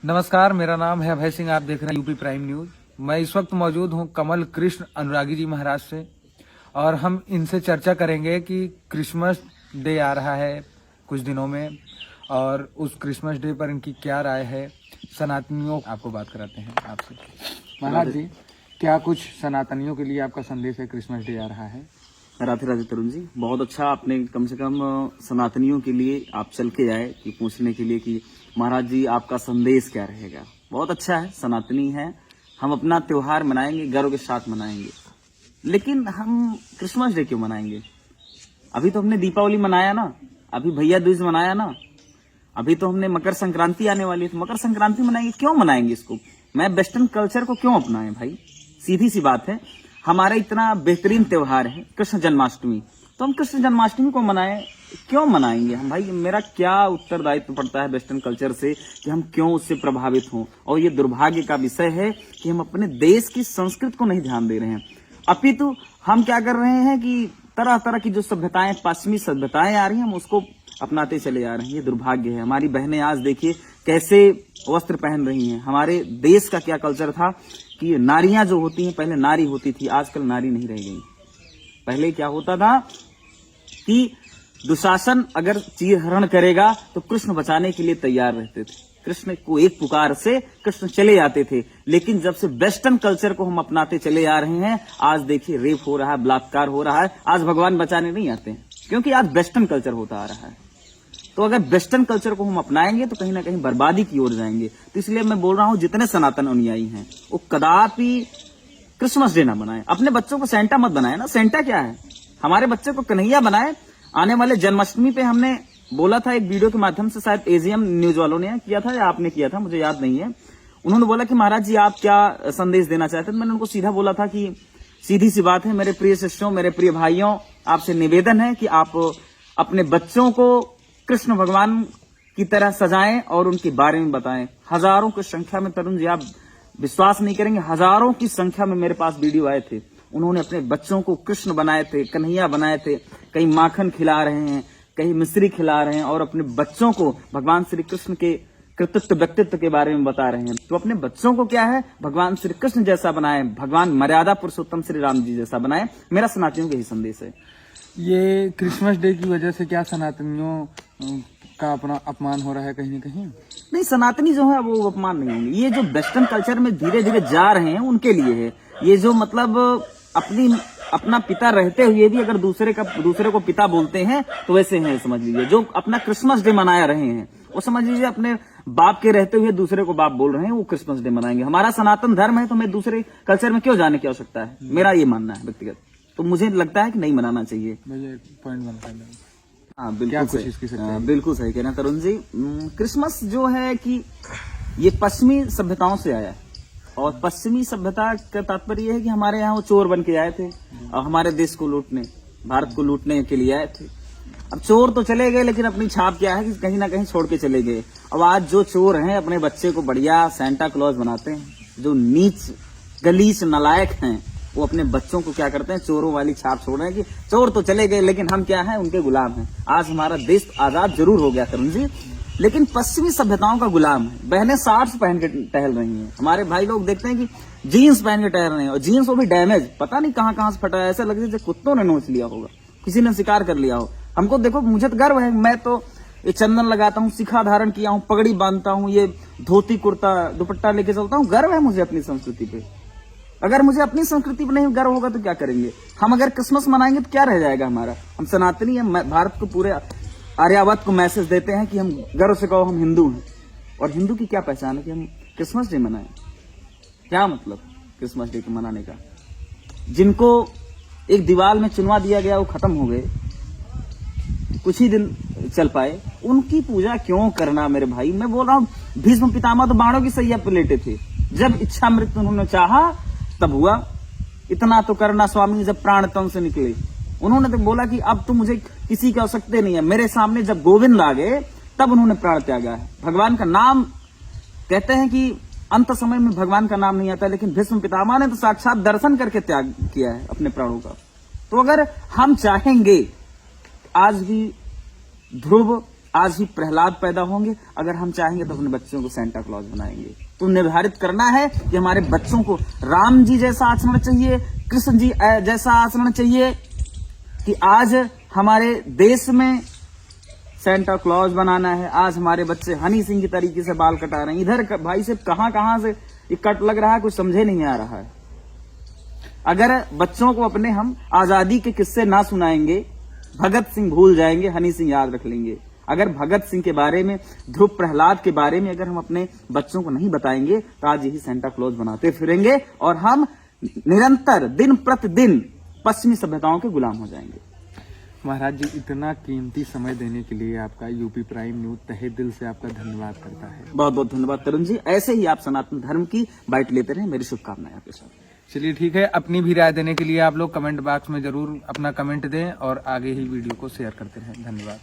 नमस्कार, मेरा नाम है अभय सिंह। आप देख रहे हैं यूपी प्राइम न्यूज। मैं इस वक्त मौजूद हूं कमल कृष्ण अनुरागी जी महाराज से और हम इनसे चर्चा करेंगे कि क्रिसमस डे आ रहा है कुछ दिनों में और उस क्रिसमस डे पर इनकी क्या राय है। सनातनियों आपको बात कराते हैं आपसे। महाराज जी, क्या कुछ सनातनियों के लिए आपका संदेश है? क्रिसमस डे आ रहा है। राधे राधे तरुण जी, बहुत अच्छा आपने कम से कम सनातनियों के लिए आप चल के आए कि पूछने के लिए कि महाराज जी आपका संदेश क्या रहेगा। बहुत अच्छा है, सनातनी है, हम अपना त्योहार मनाएंगे, गर्व के साथ मनाएंगे, लेकिन हम क्रिसमस डे क्यों मनाएंगे? अभी तो हमने दीपावली मनाया ना, अभी भैया दूज मनाया ना, अभी तो हमने मकर संक्रांति आने वाली है, तो मकर संक्रांति मनाएंगे। क्यों मनाएंगे इसको? मैं वेस्टर्न कल्चर को क्यों अपनाएं भाई? सीधी सी बात है, हमारा इतना बेहतरीन त्योहार है कृष्ण जन्माष्टमी, तो हम कृष्ण जन्माष्टमी को मनाएं, क्यों मनाएंगे हम भाई? मेरा क्या उत्तरदायित्व पड़ता है वेस्टर्न कल्चर से कि हम क्यों उससे प्रभावित हों? और ये दुर्भाग्य का विषय है कि हम अपने देश की संस्कृति को नहीं ध्यान दे रहे हैं, अपितु हम क्या कर रहे हैं कि तरह तरह की जो सभ्यताएं, पश्चिमी सभ्यताएं आ रही हैं, हम उसको अपनाते चले आ रहे हैं। ये दुर्भाग्य है। हमारी बहनें आज देखिए कैसे वस्त्र पहन रही हैं। हमारे देश का क्या कल्चर था कि नारियां जो होती हैं, पहले नारी होती थी, आजकल नारी नहीं रह गई। पहले क्या होता था कि दुशासन अगर चीरहरण करेगा तो कृष्ण बचाने के लिए तैयार रहते थे। कृष्ण को एक पुकार से कृष्ण चले आते थे। लेकिन जब से वेस्टर्न कल्चर को हम अपनाते चले आ रहे हैं, आज देखिए रेप हो रहा है, बलात्कार हो रहा है। आज भगवान बचाने नहीं आते हैं, क्योंकि आज वेस्टर्न कल्चर होता आ रहा है। तो अगर वेस्टर्न कल्चर को हम अपनाएंगे तो कहीं ना कहीं बर्बादी की ओर जाएंगे। तो इसलिए मैं बोल रहा हूं, जितने सनातन अनुयायी हैं वो कदापि क्रिसमस डे ना बनाएं। अपने बच्चों को सेंटा मत बनाए ना। सेंटा क्या है? हमारे बच्चे को कन्हैया बनाए। आने वाले जन्माष्टमी पे हमने बोला था एक वीडियो के माध्यम से, शायद एजीएम न्यूज वालों ने किया था या आपने किया था, मुझे याद नहीं है। उन्होंने बोला कि महाराज जी आप क्या संदेश देना चाहते हैं। मैंने उनको सीधा बोला था कि सीधी सी बात है, मेरे प्रिय शिष्यों, मेरे प्रिय भाइयों, आपसे निवेदन है कि आप अपने बच्चों को कृष्ण भगवान की तरह सजाएं और उनके बारे में बताएं। हजारों की संख्या में, तरुण जी आप विश्वास नहीं करेंगे, हजारों की संख्या में मेरे पास वीडियो आए थे। उन्होंने अपने बच्चों को कृष्ण बनाए थे, कन्हैया बनाए थे। कहीं माखन खिला रहे हैं, कहीं मिश्री खिला रहे हैं और अपने बच्चों को भगवान श्री कृष्ण के कृतित्व व्यक्तित्व के बारे में बता रहे हैं। तो अपने बच्चों को क्या है, भगवान श्री कृष्ण जैसा बनाए, भगवान मर्यादा पुरुषोत्तम श्री राम जी जैसा बनाए। मेरा सनातनियों का ही संदेश है। ये क्रिसमस डे की वजह से क्या सनातनियों का अपना अपमान हो रहा है कहीं न कहीं? नहीं, सनातनी जो है वो अपमान नहीं होंगे। ये जो वेस्टर्न कल्चर में धीरे धीरे जा रहे हैं उनके लिए है ये। जो मतलब अपना पिता रहते हुए भी अगर दूसरे को पिता बोलते हैं तो वैसे हैं, समझ लीजिए। जो अपना क्रिसमस डे मना रहे हैं वो समझ लीजिए अपने बाप के रहते हुए दूसरे को बाप बोल रहे हैं, वो क्रिसमस डे मनाएंगे। हमारा सनातन धर्म है तो मैं दूसरे कल्चर में क्यों जाने की आवश्यकता है? मेरा ये मानना है व्यक्तिगत। तो मुझे लगता है कि नहीं मनाना चाहिए। पॉइंट बनता है। हाँ बिल्कुल सही कह रहे हैं तरुण जी। क्रिसमस जो है कि ये पश्चिमी सभ्यताओं से आया है और पश्चिमी सभ्यता का तात्पर्य यह है कि हमारे यहाँ वो चोर बन के आए थे और हमारे देश को लूटने, भारत को लूटने के लिए आए थे। अब चोर तो चले गए, लेकिन अपनी छाप क्या है कि कहीं ना कहीं छोड़ के चले गए। अब आज जो चोर हैं अपने बच्चे को बढ़िया सेंटा क्लॉज बनाते हैं। जो नीच गलीच नालायक हैं वो अपने बच्चों को क्या करते हैं, चोरों वाली छाप छोड़ रहे हैं कि चोर तो चले गए लेकिन हम क्या हैं, उनके गुलाम हैं। आज हमारा देश आजाद जरूर हो गया तरुण जी, लेकिन पश्चिमी सभ्यताओं का गुलाम है। बहनें शॉर्ट्स पहन के टहल रही हैं, हमारे भाई लोग देखते हैं कि जीन्स पहन के टहल रहे हैं और जीन्स वो भी डैमेज, पता नहीं कहाँ से फटा है। ऐसा लगे जैसे कुत्तों ने नोच लिया होगा, किसी ने शिकार कर लिया हो। हमको देखो, मुझे तो गर्व है, मैं तो ये चंदन लगाता हूँ, शिखा धारण किया हूँ, पगड़ी बांधता हूँ, ये धोती कुर्ता दुपट्टा लेके चलता हूँ। गर्व है मुझे अपनी संस्कृति पे। अगर मुझे अपनी संस्कृति पर नहीं गर्व होगा तो क्या करेंगे हम? अगर क्रिसमस मनाएंगे तो क्या रह जाएगा हमारा? हम सनातनी हैं, भारत को, पूरे आर्यावर्त को मैसेज देते हैं कि हम गर्व से कहो हम हिंदू हैं। और हिंदू की क्या पहचान है कि हम क्रिसमस डे मनाएं? क्या मतलब क्रिसमस डे को मनाने का? जिनको एक दीवार में चुनवा दिया गया वो खत्म हो गए, कुछ ही दिन चल पाए, उनकी पूजा क्यों करना मेरे भाई? मैं बोल रहा हूँ, भीष्म पितामह तो बाणों की सैया पर लेटे थे, जब इच्छा मृत्यु उन्होंने चाहा तब हुआ। इतना तो करना स्वामी जब प्राण तन से निकले। उन्होंने तो बोला कि अब तो मुझे किसी की आवश्यकता नहीं है। मेरे सामने जब गोविंद आ गए तब उन्होंने प्राण त्यागा है। भगवान का नाम, कहते हैं कि अंत समय में भगवान का नाम नहीं आता, लेकिन भीष्म पितामह ने तो साक्षात दर्शन करके त्याग किया है अपने प्राणों का। तो अगर हम चाहेंगे, आज भी ध्रुव आज ही प्रहलाद पैदा होंगे, अगर हम चाहेंगे तो अपने बच्चों को सेंटा क्लॉज बनाएंगे। तो निर्धारित करना है कि हमारे बच्चों को राम जी जैसा आचरण चाहिए, कृष्ण जी जैसा आचरण चाहिए, कि आज हमारे देश में सेंटा क्लॉज बनाना है। आज हमारे बच्चे हनी सिंह की तरीके से बाल कटा रहे हैं। इधर भाई से कहां से ये कट लग रहा है, कुछ समझे नहीं आ रहा है। अगर बच्चों को अपने हम आजादी के किस्से ना सुनाएंगे, भगत सिंह भूल जाएंगे, हनी सिंह याद रख लेंगे। अगर भगत सिंह के बारे में, ध्रुव प्रहलाद के बारे में अगर हम अपने बच्चों को नहीं बताएंगे तो आज यही सेंटा क्लॉज बनाते फिरेंगे और हम निरंतर दिन प्रतिदिन पश्चिमी सभ्यताओं के गुलाम हो जाएंगे। महाराज जी, इतना कीमती समय देने के लिए आपका यूपी प्राइम न्यूज तहे दिल से आपका धन्यवाद करता है। बहुत बहुत धन्यवाद तरुण जी। ऐसे ही आप सनातन धर्म की बाइट लेते रहें, मेरी शुभकामनाएं आपके साथ। चलिए ठीक है, अपनी भी राय देने के लिए आप लोग कमेंट बॉक्स में जरूर अपना कमेंट दें और आगे ही वीडियो को शेयर करते रहें। धन्यवाद।